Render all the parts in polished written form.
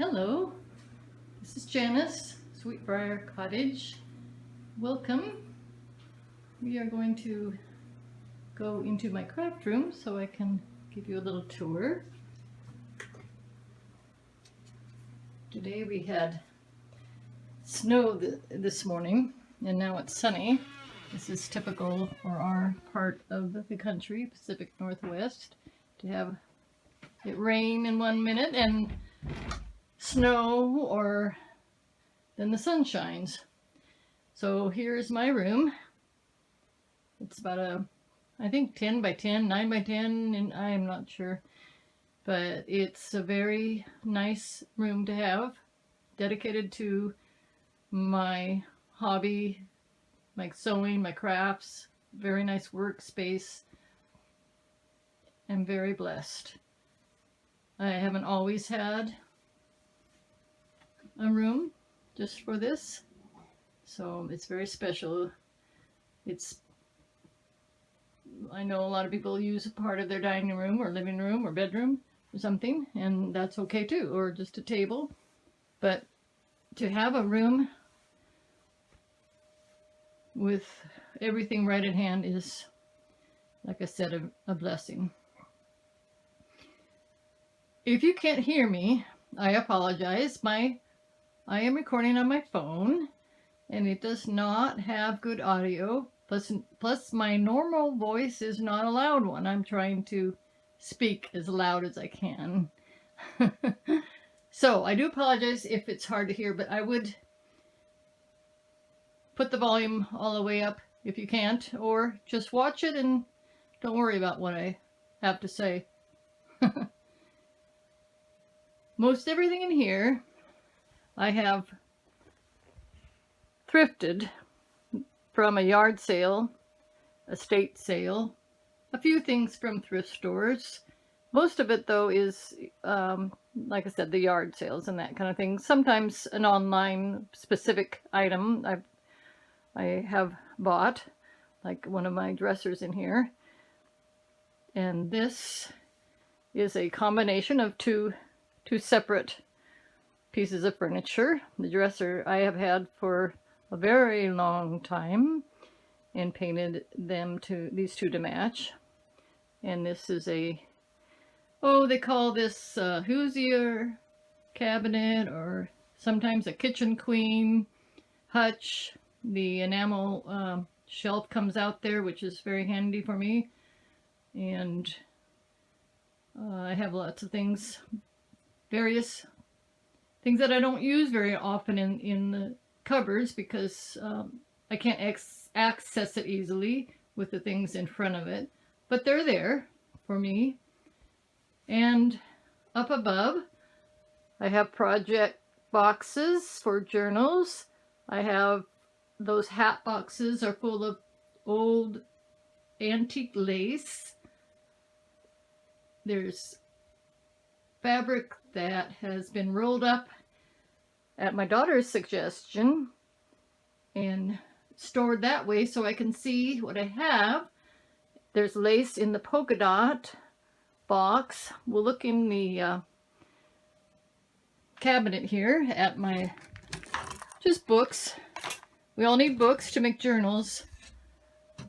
Hello, this is Janice, Sweetbriar Cottage. Welcome. We are going to go into my craft room so I can give you a little tour. Today we had snow this morning and now it's sunny. This is typical for our part of the country, Pacific Northwest, to have it rain in 1 minute and snow, or then the sun shines. So here's my room. It's about I think 10 by 10, 9 by 10, and I'm not sure. But it's a very nice room to have, dedicated to my hobby, my sewing, my crafts. Very nice workspace. I'm very blessed. I haven't always had a room just for this, so it's very special. I know a lot of people use a part of their dining room or living room or bedroom or something, and that's okay too, or just a table. But to have a room with everything right at hand is, like I said, a blessing. If you can't hear me, I apologize. I am recording on my phone, and it does not have good audio. Plus, my normal voice is not a loud one. I'm trying to speak as loud as I can. So, I do apologize if it's hard to hear, but I would put the volume all the way up if you can't, or just watch it and don't worry about what I have to say. Most everything in here I have thrifted from a yard sale, estate sale, a few things from thrift stores. Most of it, though, is, like I said, the yard sales and that kind of thing. Sometimes an online specific item I have bought, like one of my dressers in here. And this is a combination of two separate pieces of furniture. The dresser I have had for a very long time and painted these two to match. And this is they call this Hoosier Cabinet, or sometimes a kitchen queen hutch. The enamel shelf comes out there, which is very handy for me. And I have lots of things, various things that I don't use very often in the cupboards because I can't access it easily with the things in front of it. But they're there for me. And up above, I have project boxes for journals. I have those hat boxes are full of old antique lace. There's fabric that has been rolled up at my daughter's suggestion and stored that way so I can see what I have. There's lace in the polka dot box. We'll look in the cabinet here at my just books. We all need books to make journals.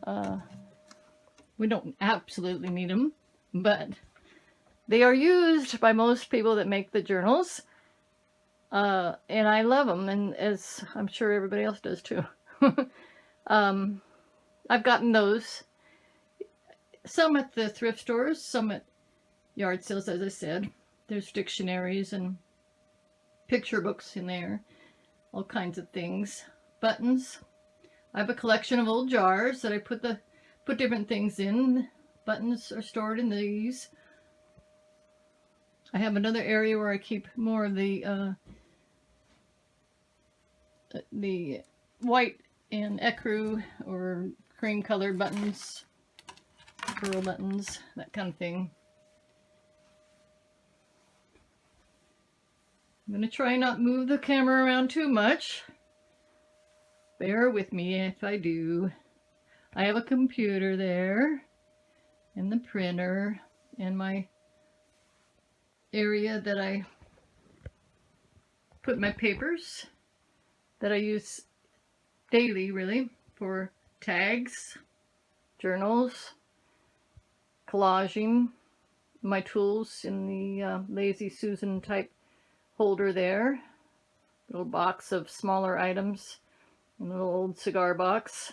We don't absolutely need them, but they are used by most people that make the journals, and I love them, and as I'm sure everybody else does too. I've gotten those, some at the thrift stores, some at yard sales, as I said. There's dictionaries and picture books in there, all kinds of things. Buttons. I have a collection of old jars that I put different things in. Buttons are stored in these. I have another area where I keep more of the white and ecru or cream colored buttons, pearl buttons, that kind of thing. I'm going to try not move the camera around too much. Bear with me if I do. I have a computer there, and the printer, and my area that I put my papers that I use daily, really, for tags, journals, collaging, my tools in the Lazy Susan type holder there. Little box of smaller items, a little old cigar box.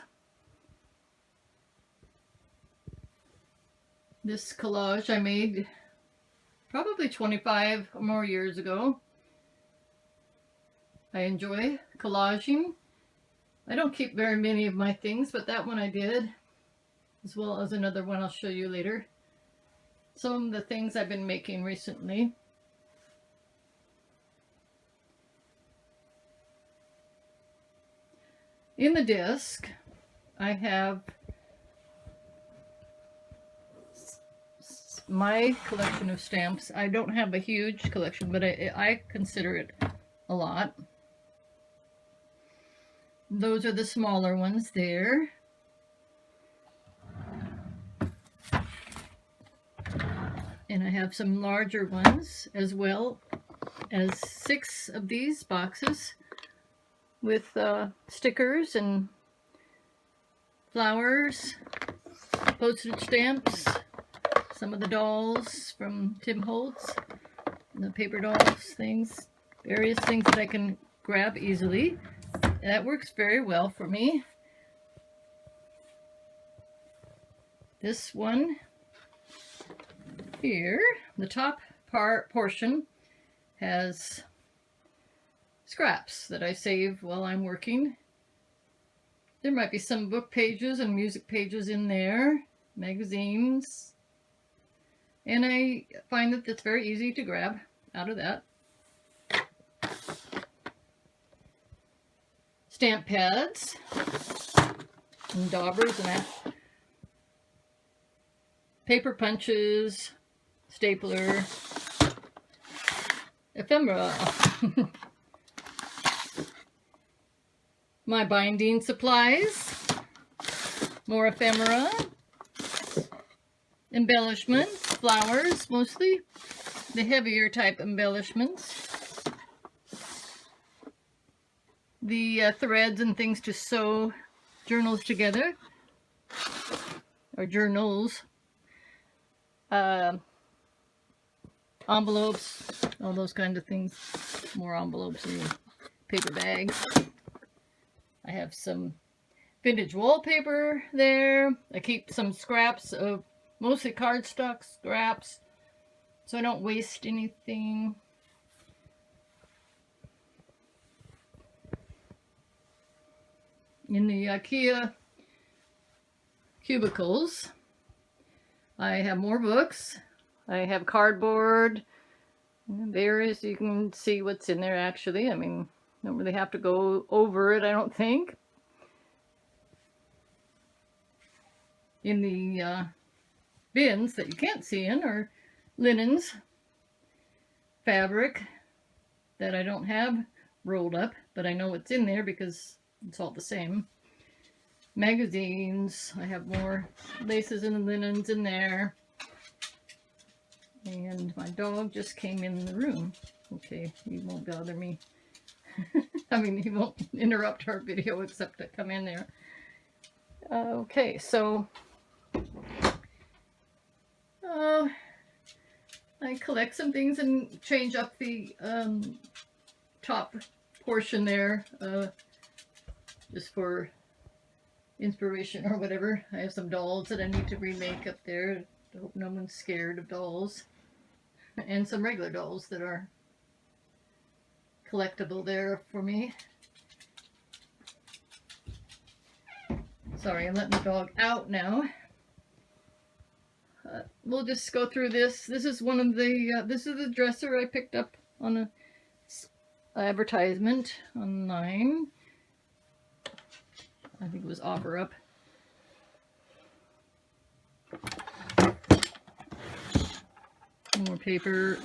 This collage I made probably 25 or more years ago. I enjoy collaging. I don't keep very many of my things, but that one I did, as well as another one I'll show you later. Some of the things I've been making recently. In the disc, I have my collection of stamps. I don't have a huge collection, but I consider it a lot. Those are the smaller ones there. And I have some larger ones, as well as 6 of these boxes with stickers and flowers, postage stamps, some of the dolls from Tim Holtz, the paper dolls things, various things that I can grab easily. That works very well for me. This one here, the top portion has scraps that I save while I'm working. There might be some book pages and music pages in there, magazines, and I find that it's very easy to grab out of that. Stamp pads and daubers and that. Paper punches, stapler, ephemera. My binding supplies, more ephemera, embellishments, flowers mostly, the heavier type embellishments, the threads and things to sew journals together, or journals, envelopes, all those kind of things, more envelopes and paper bags. I have some vintage wallpaper there. I keep some scraps of mostly cardstock scraps so I don't waste anything. In the IKEA cubicles, I have more books. I have cardboard, various, you can see what's in there actually. I mean, don't really have to go over it, I don't think. In the bins that you can't see in are linens, fabric that I don't have rolled up, but I know it's in there because it's all the same. Magazines, I have more laces and linens in there. And my dog just came in the room. Okay, he won't bother me. I mean, he won't interrupt our video except to come in there. Okay, so I collect some things and change up the top portion there just for inspiration or whatever. I have some dolls that I need to remake up there. I hope no one's scared of dolls. And some regular dolls that are collectible there for me. Sorry, I'm letting the dog out now. We'll just go through this. This is one of the, this is the dresser I picked up on a advertisement online. I think it was OfferUp. More paper.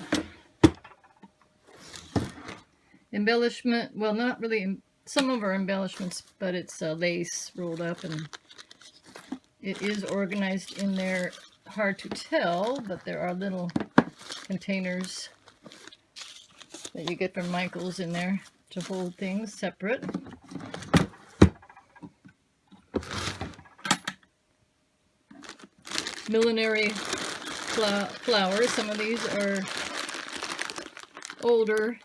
Embellishment, well, not really, some of our embellishments, but it's lace rolled up and it is organized in there. Hard to tell, but there are little containers that you get from Michael's in there to hold things separate. Millinery flowers. Some of these are older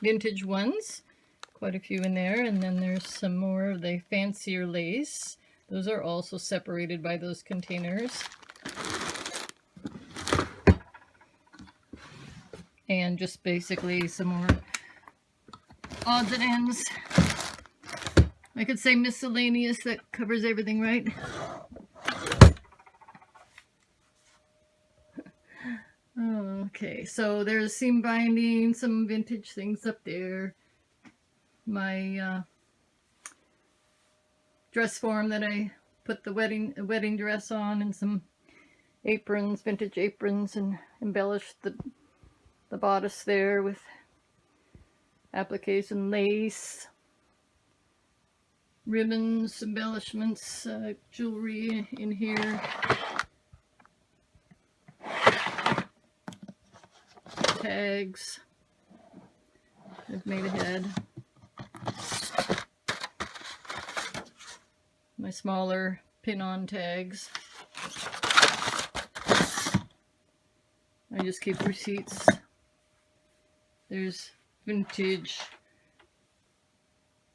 vintage ones. Quite a few in there. And then there's some more of the fancier lace. Those are also separated by those containers. And just basically some more odds and ends. I could say miscellaneous, that covers everything, right? Okay, so there's seam binding, some vintage things up there. My dress form that I put the wedding dress on, and some aprons, vintage aprons, and embellished the bodice there with application lace, ribbons, embellishments, jewelry in here. Tags I've made ahead. My smaller pin-on tags. I just keep receipts. There's vintage.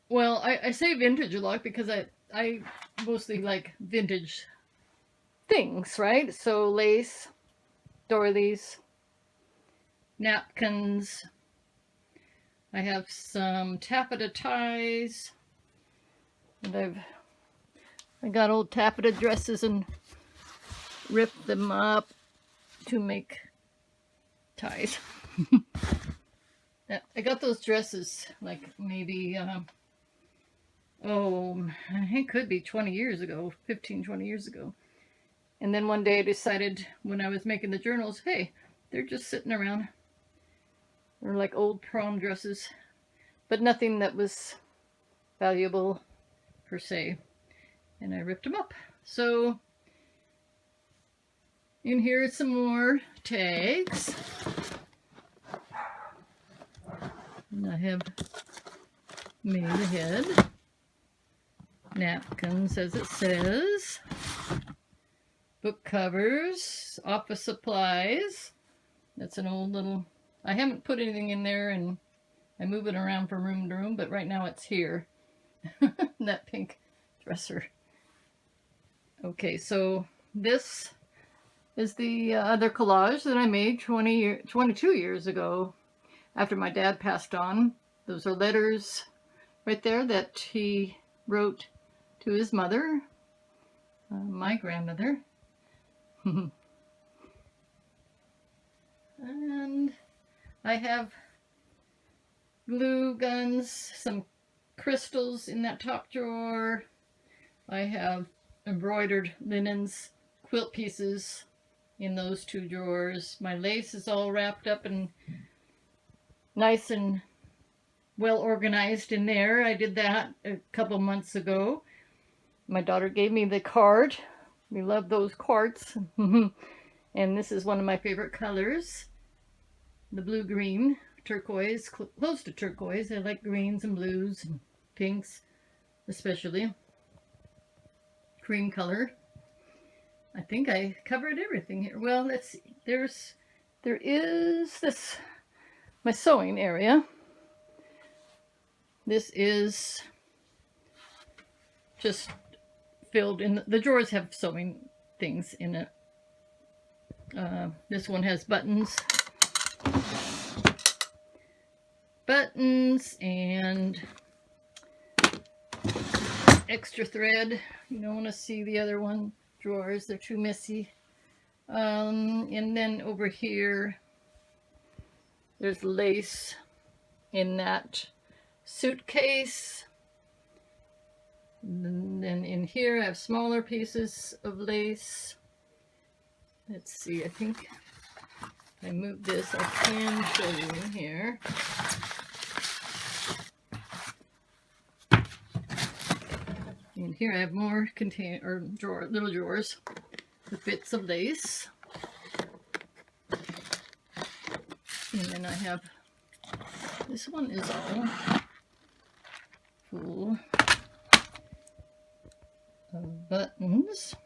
Well, I say vintage a lot because I mostly like vintage things, right? So lace, doilies, napkins. I have some taffeta ties, and I got old taffeta dresses and ripped them up to make ties. I got those dresses like maybe it could be 20 years ago, 15, 20 years ago. And then one day I decided, when I was making the journals, hey, they're just sitting around. They're like old prom dresses, but nothing that was valuable per se. And I ripped them up. So in here is some more tags. And I have made ahead. Napkins, as it says. Book covers. Office supplies. That's an old little... I haven't put anything in there, and I move it around from room to room, but right now it's here. That pink dresser. Okay, so this is the other collage that I made 22 years ago after my dad passed on. Those are letters right there that he wrote to his mother, my grandmother. And I have glue guns, some crystals in that top drawer. I have embroidered linens, quilt pieces in those two drawers. My lace is all wrapped up and nice and well organized in there. I did that a couple months ago. My daughter gave me the card. We love those cards. And this is one of my favorite colors. The blue-green, turquoise, close to turquoise. I like greens and blues and pinks, especially. Cream color. I think I covered everything here. Well, let's see. There is this, my sewing area. This is just filled in. The drawers have sewing things in it. This one has buttons. Buttons and extra thread. You don't want to see the other one drawers, they're too messy. And then over here there's lace in that suitcase. And then in here I have smaller pieces of lace. Let's see, I think if I move this, I can show you in here. And here I have more little drawers with bits of lace. And then I have this one is all full of buttons.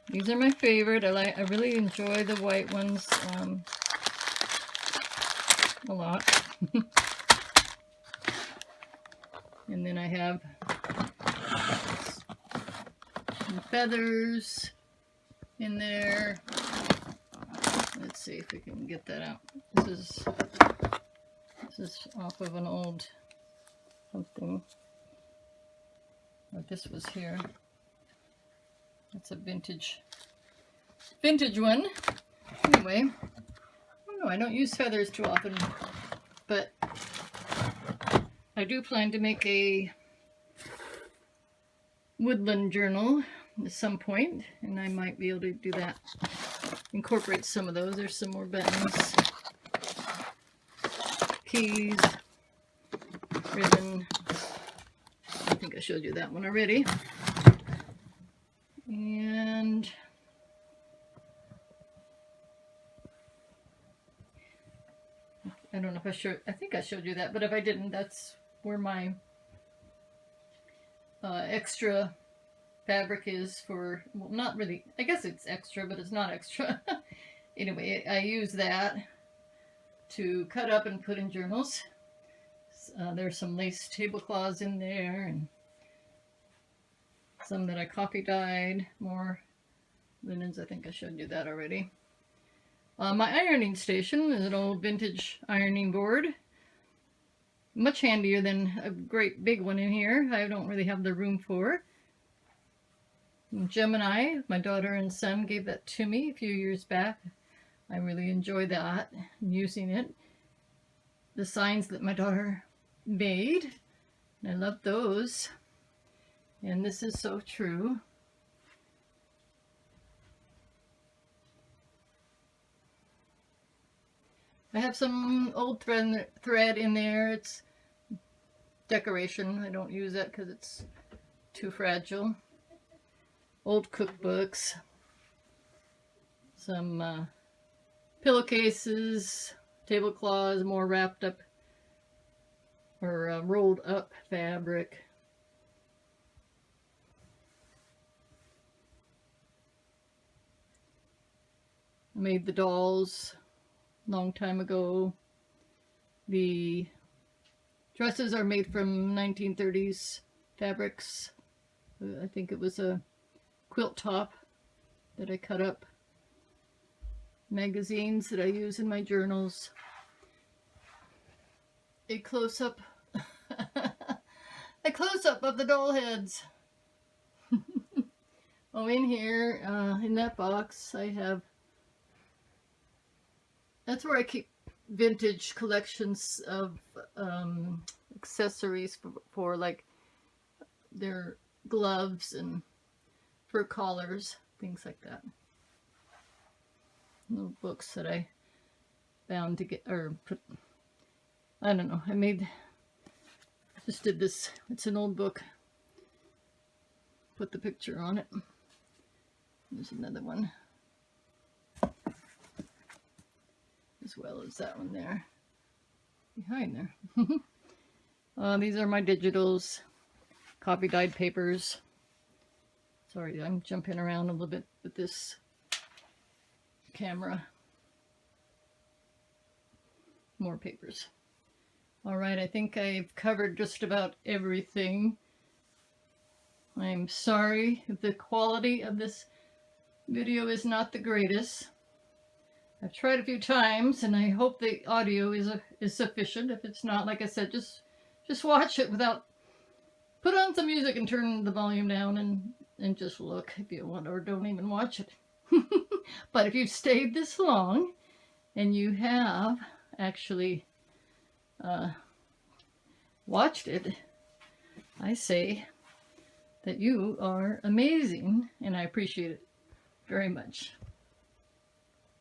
These are my favorite. I really enjoy the white ones a lot. And then I have some feathers in there. Let's see if we can get that out. This is off of an old something. Oh, this was here. That's a vintage one. Anyway, I don't know, I don't use feathers too often, but I do plan to make a woodland journal at some point, and I might be able to do that. Incorporate some of those. There's some more buttons, keys, ribbon. I think I showed you that one already. And I don't know if I think I showed you that, but if I didn't, that's where my extra fabric is for, well, not really, I guess it's extra, but it's not extra. Anyway, I use that to cut up and put in journals. There's some lace tablecloths in there, and some that I copy dyed, more linens. I think I showed you that already. My ironing station is an old vintage ironing board. Much handier than a great big one in here. I don't really have the room for. Gemini, my daughter and son, gave that to me a few years back. I really enjoy that, using it. The signs that my daughter made, I love those. And this is so true. I have some old thread in there. It's decoration. I don't use it because it's too fragile. Old cookbooks. Some pillowcases, tablecloths, more wrapped up or rolled up fabric. I made the dolls a long time ago. The dresses are made from 1930s fabrics. I think it was a quilt top that I cut up. Magazines that I use in my journals. A close-up a close-up of the doll heads. Oh, in here, in that box, I have, that's where I keep vintage collections of accessories for like their gloves and fur collars, things like that. Little books that I bound to get, or put, I don't know, just did this, it's an old book, put the picture on it. There's another one, as well as that one there, behind there. These are my digitals, copy dyed papers. Sorry, I'm jumping around a little bit with this camera. More papers. All right, I think I've covered just about everything. I'm sorry if the quality of this video is not the greatest. I've tried a few times, and I hope the audio is sufficient. If it's not, like I said, just watch it without, put on some music and turn the volume down and just look if you want, or don't even watch it. But if you've stayed this long and you have actually watched it, I say that you are amazing, and I appreciate it very much.